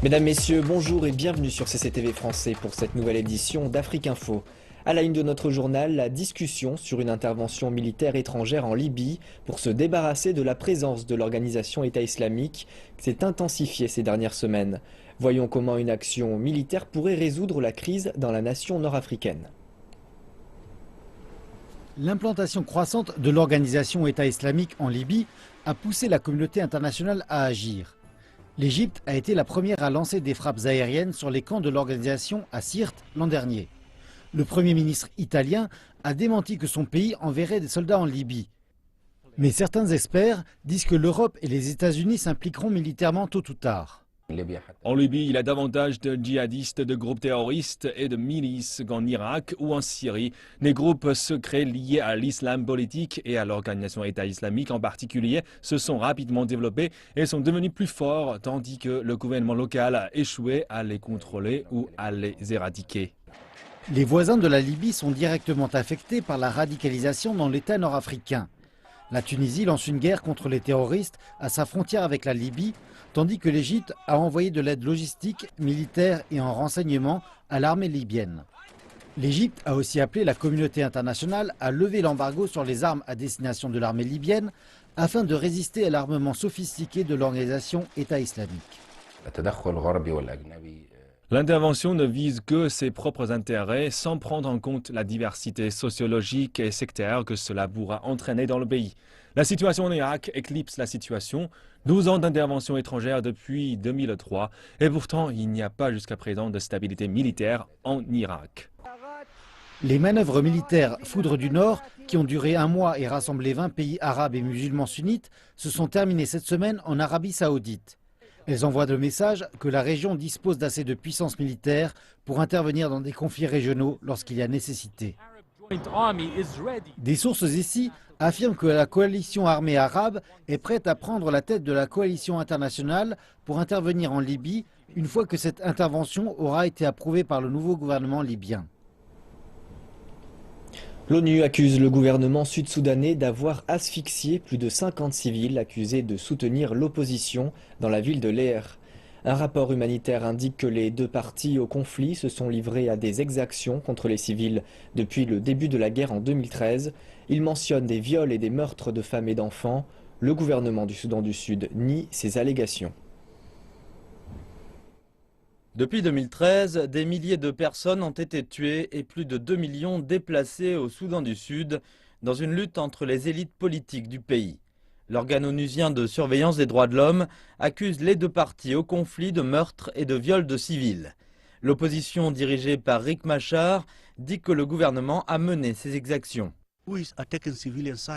Mesdames, Messieurs, bonjour et bienvenue sur CCTV Français pour cette nouvelle édition d'Afrique Info. À la une de notre journal, la discussion sur une intervention militaire étrangère en Libye pour se débarrasser de la présence de l'organisation État islamique s'est intensifiée ces dernières semaines. Voyons comment une action militaire pourrait résoudre la crise dans la nation nord-africaine. L'implantation croissante de l'organisation État islamique en Libye a poussé la communauté internationale à agir. L'Égypte a été la première à lancer des frappes aériennes sur les camps de l'organisation à Sirte l'an dernier. Le Premier ministre italien a démenti que son pays enverrait des soldats en Libye. Mais certains experts disent que l'Europe et les États-Unis s'impliqueront militairement tôt ou tard. En Libye, il y a davantage de djihadistes, de groupes terroristes et de milices qu'en Irak ou en Syrie. Des groupes secrets liés à l'islam politique et à l'organisation État islamique en particulier se sont rapidement développés et sont devenus plus forts, tandis que le gouvernement local a échoué à les contrôler ou à les éradiquer. Les voisins de la Libye sont directement affectés par la radicalisation dans l'État nord-africain. La Tunisie lance une guerre contre les terroristes à sa frontière avec la Libye, tandis que l'Égypte a envoyé de l'aide logistique, militaire et en renseignement à l'armée libyenne. L'Égypte a aussi appelé la communauté internationale à lever l'embargo sur les armes à destination de l'armée libyenne afin de résister à l'armement sophistiqué de l'organisation État islamique. L'intervention ne vise que ses propres intérêts sans prendre en compte la diversité sociologique et sectaire que cela pourra entraîner dans le pays. La situation en Irak éclipse la situation. 12 ans d'intervention étrangère depuis 2003 et pourtant il n'y a pas jusqu'à présent de stabilité militaire en Irak. Les manœuvres militaires Foudre du Nord, qui ont duré un mois et rassemblé 20 pays arabes et musulmans sunnites, se sont terminées cette semaine en Arabie Saoudite. Elles envoient le message que la région dispose d'assez de puissance militaire pour intervenir dans des conflits régionaux lorsqu'il y a nécessité. Des sources ici affirment que la coalition armée arabe est prête à prendre la tête de la coalition internationale pour intervenir en Libye une fois que cette intervention aura été approuvée par le nouveau gouvernement libyen. L'ONU accuse le gouvernement sud-soudanais d'avoir asphyxié plus de 50 civils accusés de soutenir l'opposition dans la ville de Leer. Un rapport humanitaire indique que les deux parties au conflit se sont livrées à des exactions contre les civils depuis le début de la guerre en 2013. Il mentionne des viols et des meurtres de femmes et d'enfants. Le gouvernement du Soudan du Sud nie ces allégations. Depuis 2013, des milliers de personnes ont été tuées et plus de 2 millions déplacées au Soudan du Sud dans une lutte entre les élites politiques du pays. L'organe onusien de surveillance des droits de l'homme accuse les deux parties au conflit de meurtres et de viols de civils. L'opposition dirigée par Riek Machar dit que le gouvernement a mené ces exactions.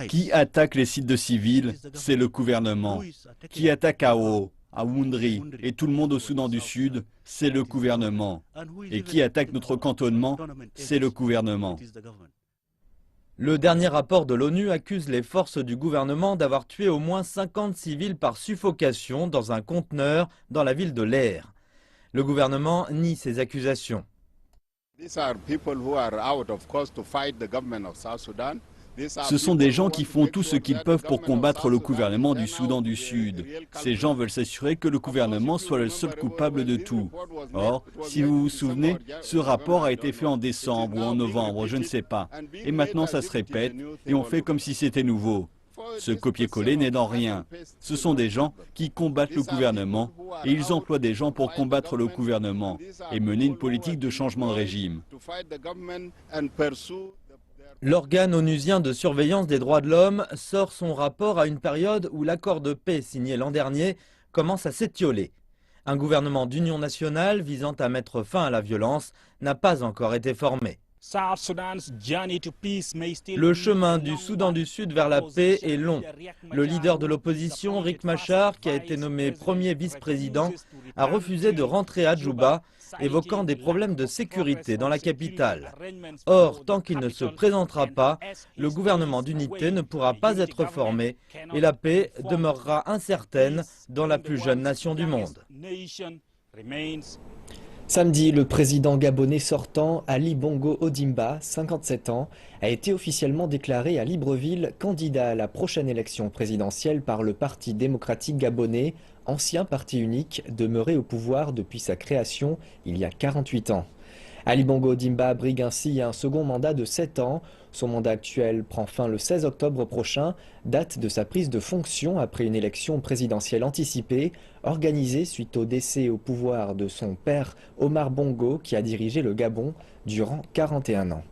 Qui attaque les sites de civils? C'est le gouvernement. Qui attaque Ao, à Woundri et tout le monde au Soudan du Sud? C'est le gouvernement. Et qui attaque notre cantonnement? C'est le gouvernement. Le dernier rapport de l'ONU accuse les forces du gouvernement d'avoir tué au moins 50 civils par suffocation dans un conteneur dans la ville de Leer. Le gouvernement nie ces accusations. Ce sont des gens qui font tout ce qu'ils peuvent pour combattre le gouvernement du Soudan du Sud. Ces gens veulent s'assurer que le gouvernement soit le seul coupable de tout. Or, si vous vous souvenez, ce rapport a été fait en décembre ou en novembre, je ne sais pas. Et maintenant ça se répète et on fait comme si c'était nouveau. Ce copier-coller n'est dans rien. Ce sont des gens qui combattent le gouvernement et ils emploient des gens pour combattre le gouvernement et mener une politique de changement de régime. L'organe onusien de surveillance des droits de l'homme sort son rapport à une période où l'accord de paix signé l'an dernier commence à s'étioler. Un gouvernement d'union nationale visant à mettre fin à la violence n'a pas encore été formé. Le chemin du Soudan du Sud vers la paix est long. Le leader de l'opposition, Riek Machar, qui a été nommé premier vice-président, a refusé de rentrer à Djouba, évoquant des problèmes de sécurité dans la capitale. Or, tant qu'il ne se présentera pas, le gouvernement d'unité ne pourra pas être formé et la paix demeurera incertaine dans la plus jeune nation du monde. Samedi, le président gabonais sortant, Ali Bongo Ondimba, 57 ans, a été officiellement déclaré à Libreville candidat à la prochaine élection présidentielle par le Parti démocratique gabonais, ancien parti unique, demeuré au pouvoir depuis sa création il y a 48 ans. Ali Bongo Ondimba brigue ainsi un second mandat de 7 ans. Son mandat actuel prend fin le 16 octobre prochain, date de sa prise de fonction après une élection présidentielle anticipée, organisée suite au décès au pouvoir de son père Omar Bongo, qui a dirigé le Gabon durant 41 ans.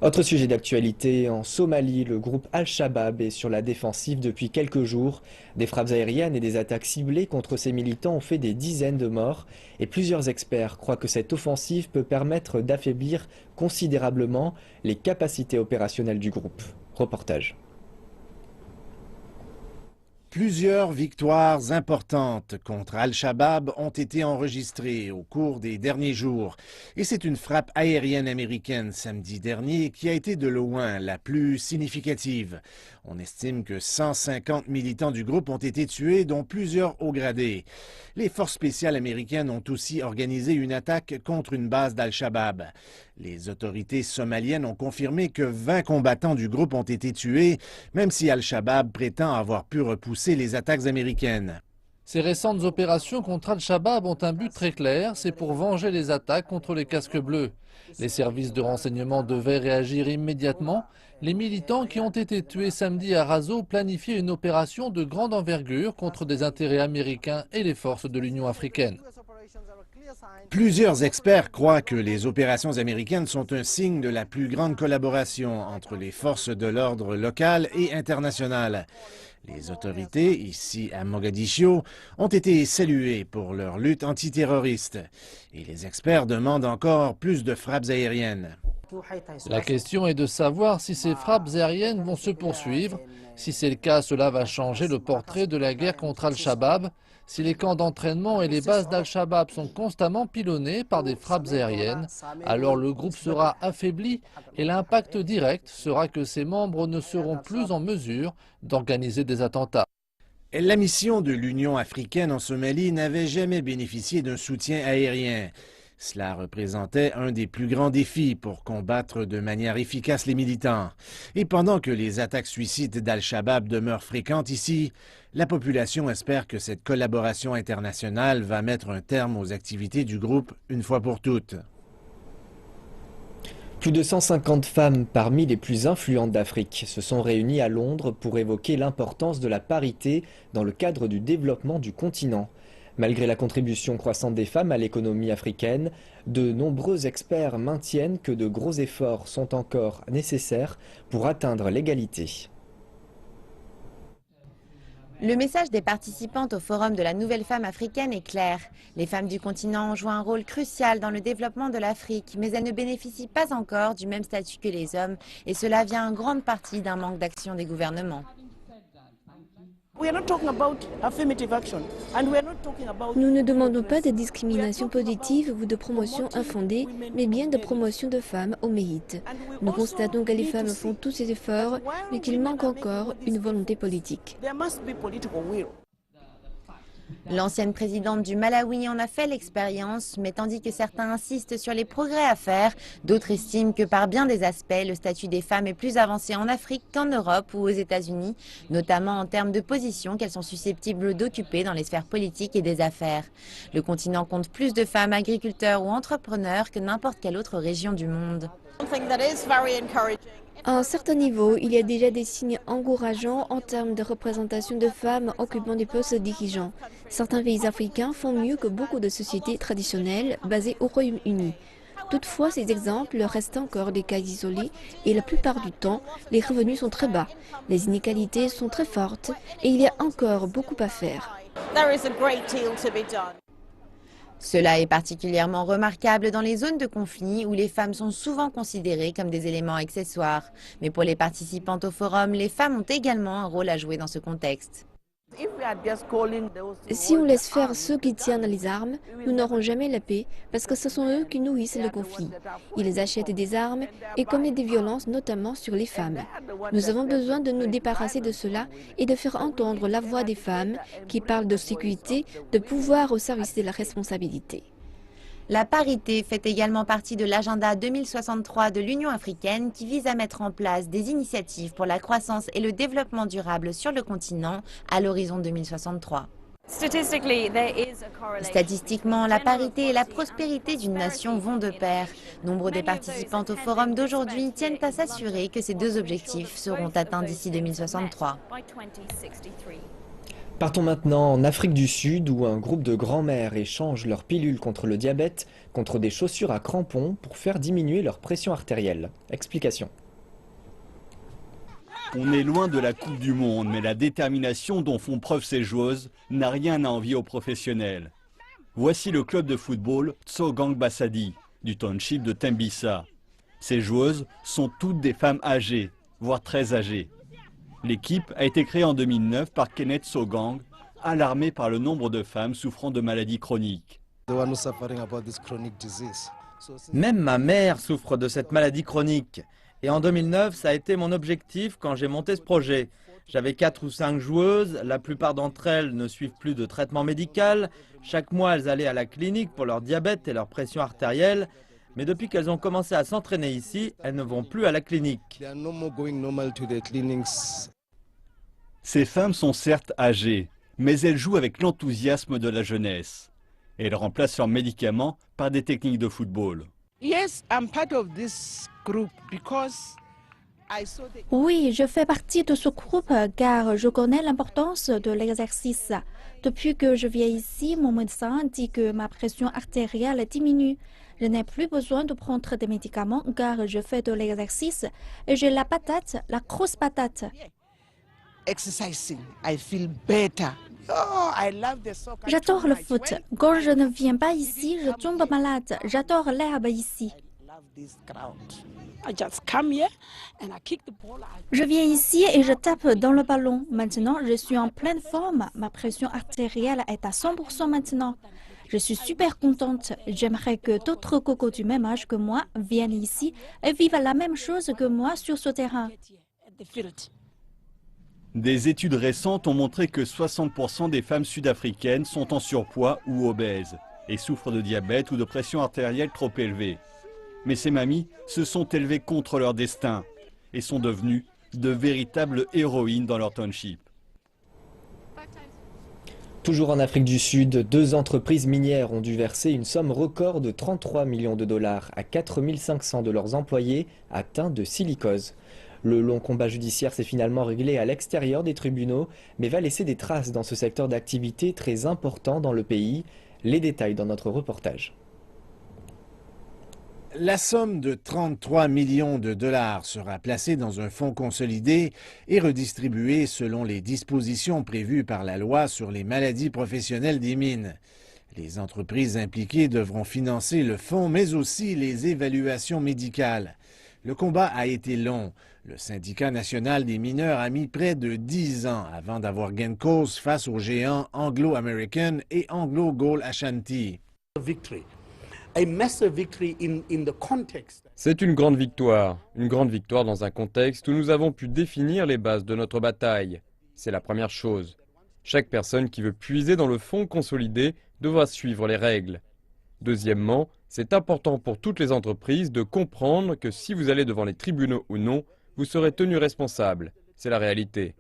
Autre sujet d'actualité, en Somalie, le groupe Al-Shabaab est sur la défensive depuis quelques jours. Des frappes aériennes et des attaques ciblées contre ses militants ont fait des dizaines de morts et plusieurs experts croient que cette offensive peut permettre d'affaiblir considérablement les capacités opérationnelles du groupe. Reportage. Plusieurs victoires importantes contre Al-Shabaab ont été enregistrées au cours des derniers jours. Et c'est une frappe aérienne américaine samedi dernier qui a été de loin la plus significative. On estime que 150 militants du groupe ont été tués, dont plusieurs hauts gradés. Les forces spéciales américaines ont aussi organisé une attaque contre une base d'Al-Shabaab. Les autorités somaliennes ont confirmé que 20 combattants du groupe ont été tués, même si Al-Shabaab prétend avoir pu repousser les attaques américaines. Ces récentes opérations contre Al-Shabaab ont un but très clair, c'est pour venger les attaques contre les casques bleus. Les services de renseignement devaient réagir immédiatement. Les militants qui ont été tués samedi à Razo planifiaient une opération de grande envergure contre des intérêts américains et les forces de l'Union africaine. Plusieurs experts croient que les opérations américaines sont un signe de la plus grande collaboration entre les forces de l'ordre locales et internationales. Les autorités, ici à Mogadiscio, ont été saluées pour leur lutte antiterroriste. Et les experts demandent encore plus de frappes aériennes. La question est de savoir si ces frappes aériennes vont se poursuivre. Si c'est le cas, cela va changer le portrait de la guerre contre Al-Shabaab. Si les camps d'entraînement et les bases d'Al-Shabaab sont constamment pilonnés par des frappes aériennes, alors le groupe sera affaibli et l'impact direct sera que ses membres ne seront plus en mesure d'organiser des attentats. La mission de l'Union africaine en Somalie n'avait jamais bénéficié d'un soutien aérien. Cela représentait un des plus grands défis pour combattre de manière efficace les militants. Et pendant que les attaques suicides d'Al-Shabaab demeurent fréquentes ici, la population espère que cette collaboration internationale va mettre un terme aux activités du groupe une fois pour toutes. Plus de 150 femmes parmi les plus influentes d'Afrique se sont réunies à Londres pour évoquer l'importance de la parité dans le cadre du développement du continent. Malgré la contribution croissante des femmes à l'économie africaine, de nombreux experts maintiennent que de gros efforts sont encore nécessaires pour atteindre l'égalité. Le message des participantes au Forum de la Nouvelle Femme africaine est clair. Les femmes du continent jouent un rôle crucial dans le développement de l'Afrique, mais elles ne bénéficient pas encore du même statut que les hommes, et cela vient en grande partie d'un manque d'action des gouvernements. Nous ne demandons pas de discrimination positive ou de promotion infondée, mais bien de promotion de femmes au mérite. Nous constatons que les femmes font tous ces efforts, mais qu'il manque encore une volonté politique. L'ancienne présidente du Malawi en a fait l'expérience, mais tandis que certains insistent sur les progrès à faire, d'autres estiment que par bien des aspects, le statut des femmes est plus avancé en Afrique qu'en Europe ou aux États-Unis, notamment en termes de position qu'elles sont susceptibles d'occuper dans les sphères politiques et des affaires. Le continent compte plus de femmes agriculteurs ou entrepreneurs que n'importe quelle autre région du monde. À un certain niveau, il y a déjà des signes encourageants en termes de représentation de femmes occupant des postes dirigeants. Certains pays africains font mieux que beaucoup de sociétés traditionnelles basées au Royaume-Uni. Toutefois, ces exemples restent encore des cas isolés et la plupart du temps, les revenus sont très bas, les inégalités sont très fortes et il y a encore beaucoup à faire. Cela est particulièrement remarquable dans les zones de conflit où les femmes sont souvent considérées comme des éléments accessoires. Mais pour les participantes au forum, les femmes ont également un rôle à jouer dans ce contexte. Si on laisse faire ceux qui tiennent les armes, nous n'aurons jamais la paix parce que ce sont eux qui nourrissent le conflit. Ils achètent des armes et commettent des violences, notamment sur les femmes. Nous avons besoin de nous débarrasser de cela et de faire entendre la voix des femmes qui parlent de sécurité, de pouvoir au service de la responsabilité. La parité fait également partie de l'agenda 2063 de l'Union africaine qui vise à mettre en place des initiatives pour la croissance et le développement durable sur le continent à l'horizon 2063. Statistiquement, la parité et la prospérité d'une nation vont de pair. Nombre des participants au forum d'aujourd'hui tiennent à s'assurer que ces deux objectifs seront atteints d'ici 2063. Partons maintenant en Afrique du Sud où un groupe de grands-mères échangent leurs pilules contre le diabète contre des chaussures à crampons pour faire diminuer leur pression artérielle. Explication. On est loin de la Coupe du Monde, mais la détermination dont font preuve ces joueuses n'a rien à envier aux professionnels. Voici le club de football Tsogang Basadi, du township de Tembisa. Ces joueuses sont toutes des femmes âgées, voire très âgées. L'équipe a été créée en 2009 par Kenneth Tsogang, alarmé par le nombre de femmes souffrant de maladies chroniques. Même ma mère souffre de cette maladie chronique. Et en 2009, ça a été mon objectif quand j'ai monté ce projet. J'avais 4 ou 5 joueuses, la plupart d'entre elles ne suivent plus de traitement médical. Chaque mois, elles allaient à la clinique pour leur diabète et leur pression artérielle. Mais depuis qu'elles ont commencé à s'entraîner ici, elles ne vont plus à la clinique. Ces femmes sont certes âgées, mais elles jouent avec l'enthousiasme de la jeunesse. Elles remplacent leurs médicaments par des techniques de football. Oui, je fais partie de ce groupe car je connais l'importance de l'exercice. Depuis que je viens ici, mon médecin dit que ma pression artérielle diminue. Je n'ai plus besoin de prendre des médicaments car je fais de l'exercice et j'ai la patate, la grosse patate. J'adore le foot. Quand je ne viens pas ici, je tombe malade. J'adore l'herbe ici. Je viens ici et je tape dans le ballon. Maintenant, je suis en pleine forme. Ma pression artérielle est à 100% maintenant. Je suis super contente. J'aimerais que d'autres cocos du même âge que moi viennent ici et vivent la même chose que moi sur ce terrain. Des études récentes ont montré que 60% des femmes sud-africaines sont en surpoids ou obèses et souffrent de diabète ou de pression artérielle trop élevée. Mais ces mamies se sont élevées contre leur destin et sont devenues de véritables héroïnes dans leur township. Toujours en Afrique du Sud, 2 entreprises minières ont dû verser une somme record de 33 millions de dollars à 4500 de leurs employés atteints de silicose. Le long combat judiciaire s'est finalement réglé à l'extérieur des tribunaux, mais va laisser des traces dans ce secteur d'activité très important dans le pays. Les détails dans notre reportage. La somme de 33 millions de dollars sera placée dans un fonds consolidé et redistribuée selon les dispositions prévues par la loi sur les maladies professionnelles des mines. Les entreprises impliquées devront financer le fonds, mais aussi les évaluations médicales. Le combat a été long. Le syndicat national des mineurs a mis près de 10 ans avant d'avoir gain de cause face aux géants Anglo American et Anglo Gold Ashanti. C'est une grande victoire dans un contexte où nous avons pu définir les bases de notre bataille. C'est la première chose. Chaque personne qui veut puiser dans le fonds consolidé devra suivre les règles. Deuxièmement, c'est important pour toutes les entreprises de comprendre que si vous allez devant les tribunaux ou non, vous serez tenu responsable. C'est la réalité.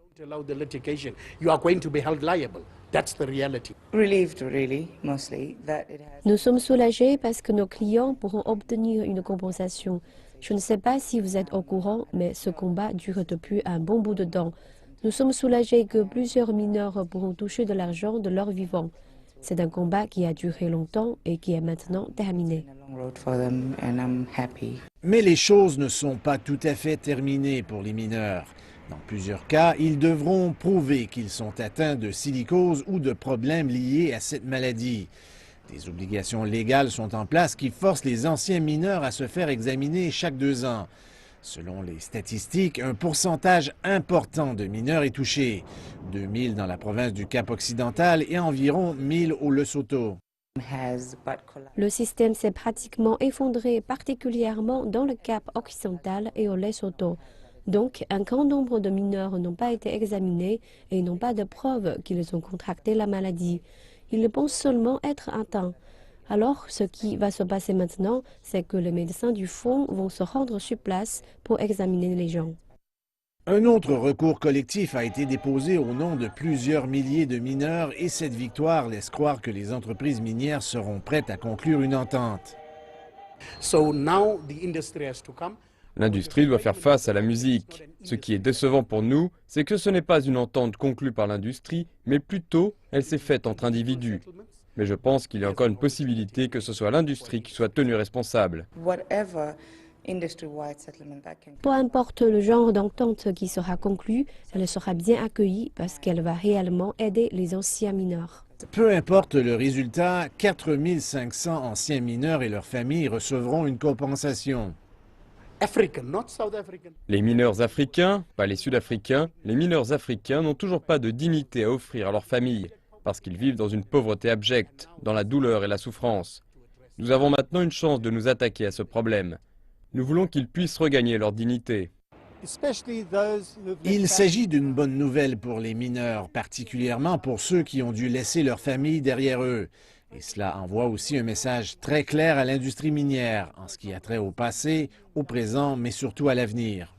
Nous sommes soulagés parce que nos clients pourront obtenir une compensation. Je ne sais pas si vous êtes au courant, mais ce combat dure depuis un bon bout de temps. Nous sommes soulagés que plusieurs mineurs pourront toucher de l'argent de leur vivant. C'est un combat qui a duré longtemps et qui est maintenant terminé. Mais les choses ne sont pas tout à fait terminées pour les mineurs. Dans plusieurs cas, ils devront prouver qu'ils sont atteints de silicose ou de problèmes liés à cette maladie. Des obligations légales sont en place qui forcent les anciens mineurs à se faire examiner chaque 2 ans. Selon les statistiques, un pourcentage important de mineurs est touché. 2000 dans la province du Cap-Occidental et environ 1000 au Lesotho. Le système s'est pratiquement effondré, particulièrement dans le Cap occidental et au Lesotho. Donc, un grand nombre de mineurs n'ont pas été examinés et n'ont pas de preuves qu'ils ont contracté la maladie. Ils pensent seulement être atteints. Alors, ce qui va se passer maintenant, c'est que les médecins du fonds vont se rendre sur place pour examiner les gens. Un autre recours collectif a été déposé au nom de plusieurs milliers de mineurs et cette victoire laisse croire que les entreprises minières seront prêtes à conclure une entente. L'industrie doit faire face à la musique. Ce qui est décevant pour nous, c'est que ce n'est pas une entente conclue par l'industrie, mais plutôt elle s'est faite entre individus. Mais je pense qu'il y a encore une possibilité que ce soit l'industrie qui soit tenue responsable. Peu importe le genre d'entente qui sera conclue, elle sera bien accueillie parce qu'elle va réellement aider les anciens mineurs. Peu importe le résultat, 4500 anciens mineurs et leurs familles recevront une compensation. Les mineurs africains, pas les sud-africains, les mineurs africains n'ont toujours pas de dignité à offrir à leurs familles, parce qu'ils vivent dans une pauvreté abjecte, dans la douleur et la souffrance. Nous avons maintenant une chance de nous attaquer à ce problème. Nous voulons qu'ils puissent regagner leur dignité. Il s'agit d'une bonne nouvelle pour les mineurs, particulièrement pour ceux qui ont dû laisser leur famille derrière eux. Et cela envoie aussi un message très clair à l'industrie minière, en ce qui a trait au passé, au présent, mais surtout à l'avenir.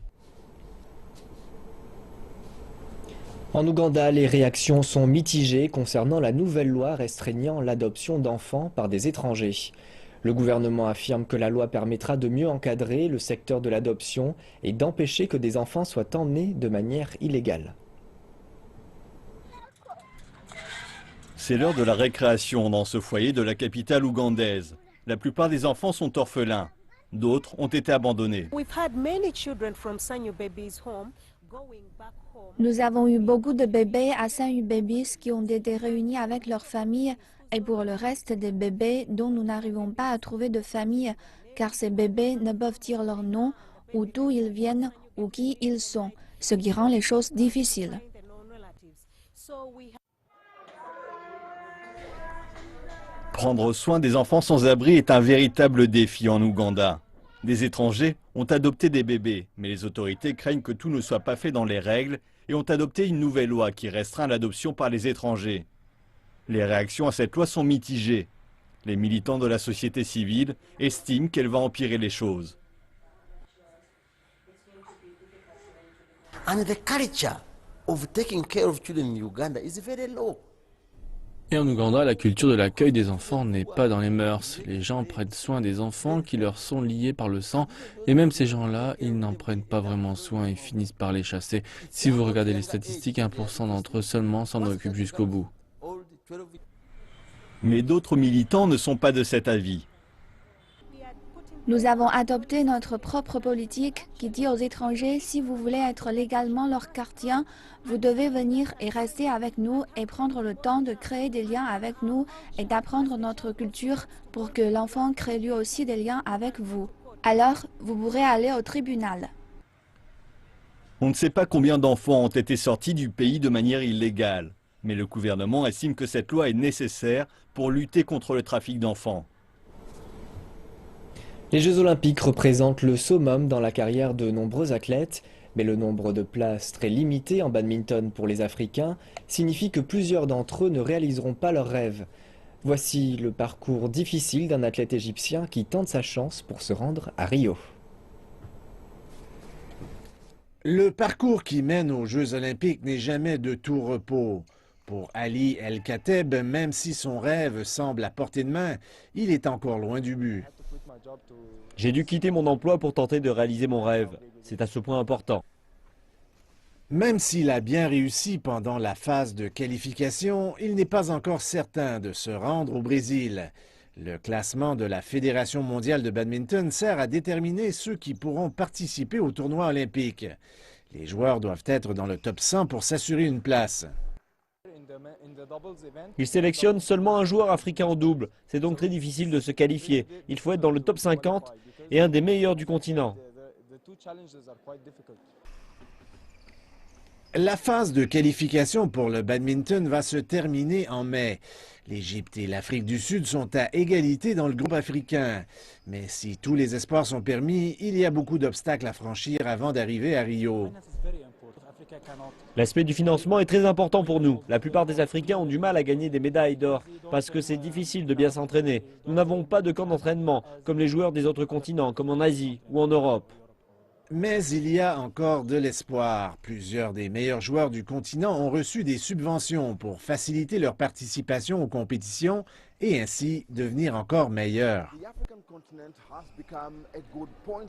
En Ouganda, les réactions sont mitigées concernant la nouvelle loi restreignant l'adoption d'enfants par des étrangers. Le gouvernement affirme que la loi permettra de mieux encadrer le secteur de l'adoption et d'empêcher que des enfants soient emmenés de manière illégale. C'est l'heure de la récréation dans ce foyer de la capitale ougandaise. La plupart des enfants sont orphelins. D'autres ont été abandonnés. Nous avons eu beaucoup de bébés à Sanyu Babies qui ont été réunis avec leurs familles et pour le reste des bébés dont nous n'arrivons pas à trouver de famille car ces bébés ne peuvent dire leur nom ou d'où ils viennent ou qui ils sont, ce qui rend les choses difficiles. Prendre soin des enfants sans abri est un véritable défi en Ouganda. Des étrangers ont adopté des bébés, mais les autorités craignent que tout ne soit pas fait dans les règles et ont adopté une nouvelle loi qui restreint l'adoption par les étrangers. Les réactions à cette loi sont mitigées. Les militants de la société civile estiment qu'elle va empirer les choses. And the culture of taking care of children in Uganda is very low. Et en Ouganda, la culture de l'accueil des enfants n'est pas dans les mœurs. Les gens prennent soin des enfants qui leur sont liés par le sang. Et même ces gens-là, ils n'en prennent pas vraiment soin et finissent par les chasser. Si vous regardez les statistiques, 1% d'entre eux seulement s'en occupent jusqu'au bout. Mais d'autres militants ne sont pas de cet avis. Nous avons adopté notre propre politique qui dit aux étrangers, si vous voulez être légalement leur gardien, vous devez venir et rester avec nous et prendre le temps de créer des liens avec nous et d'apprendre notre culture pour que l'enfant crée lui aussi des liens avec vous. Alors, vous pourrez aller au tribunal. On ne sait pas combien d'enfants ont été sortis du pays de manière illégale, mais le gouvernement estime que cette loi est nécessaire pour lutter contre le trafic d'enfants. Les Jeux Olympiques représentent le summum dans la carrière de nombreux athlètes, mais le nombre de places très limité en badminton pour les Africains signifie que plusieurs d'entre eux ne réaliseront pas leurs rêves. Voici le parcours difficile d'un athlète égyptien qui tente sa chance pour se rendre à Rio. Le parcours qui mène aux Jeux Olympiques n'est jamais de tout repos. Pour Ali El-Khateb, même si son rêve semble à portée de main, il est encore loin du but. J'ai dû quitter mon emploi pour tenter de réaliser mon rêve. C'est à ce point important. Même s'il a bien réussi pendant la phase de qualification, il n'est pas encore certain de se rendre au Brésil. Le classement de la Fédération mondiale de badminton sert à déterminer ceux qui pourront participer au tournoi olympique. Les joueurs doivent être dans le top 100 pour s'assurer une place. Il sélectionne seulement un joueur africain en double. C'est donc très difficile de se qualifier. Il faut être dans le top 50 et un des meilleurs du continent. La phase de qualification pour le badminton va se terminer en mai. L'Égypte et l'Afrique du Sud sont à égalité dans le groupe africain. Mais si tous les espoirs sont permis, il y a beaucoup d'obstacles à franchir avant d'arriver à Rio. L'aspect du financement est très important pour nous. La plupart des Africains ont du mal à gagner des médailles d'or parce que c'est difficile de bien s'entraîner. Nous n'avons pas de camp d'entraînement comme les joueurs des autres continents, comme en Asie ou en Europe. Mais il y a encore de l'espoir. Plusieurs des meilleurs joueurs du continent ont reçu des subventions pour faciliter leur participation aux compétitions et ainsi devenir encore meilleurs.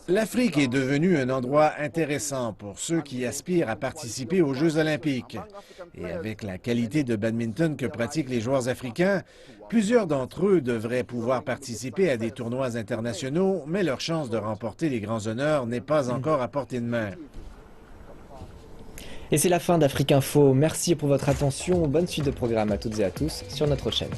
L'Afrique est devenue un endroit intéressant pour ceux qui aspirent à participer aux Jeux olympiques. Et avec la qualité de badminton que pratiquent les joueurs africains, plusieurs d'entre eux devraient pouvoir participer à des tournois internationaux, mais leur chance de remporter les grands honneurs n'est pas encore à portée de main. Et c'est la fin d'Afrique Info. Merci pour votre attention. Bonne suite de programme à toutes et à tous sur notre chaîne.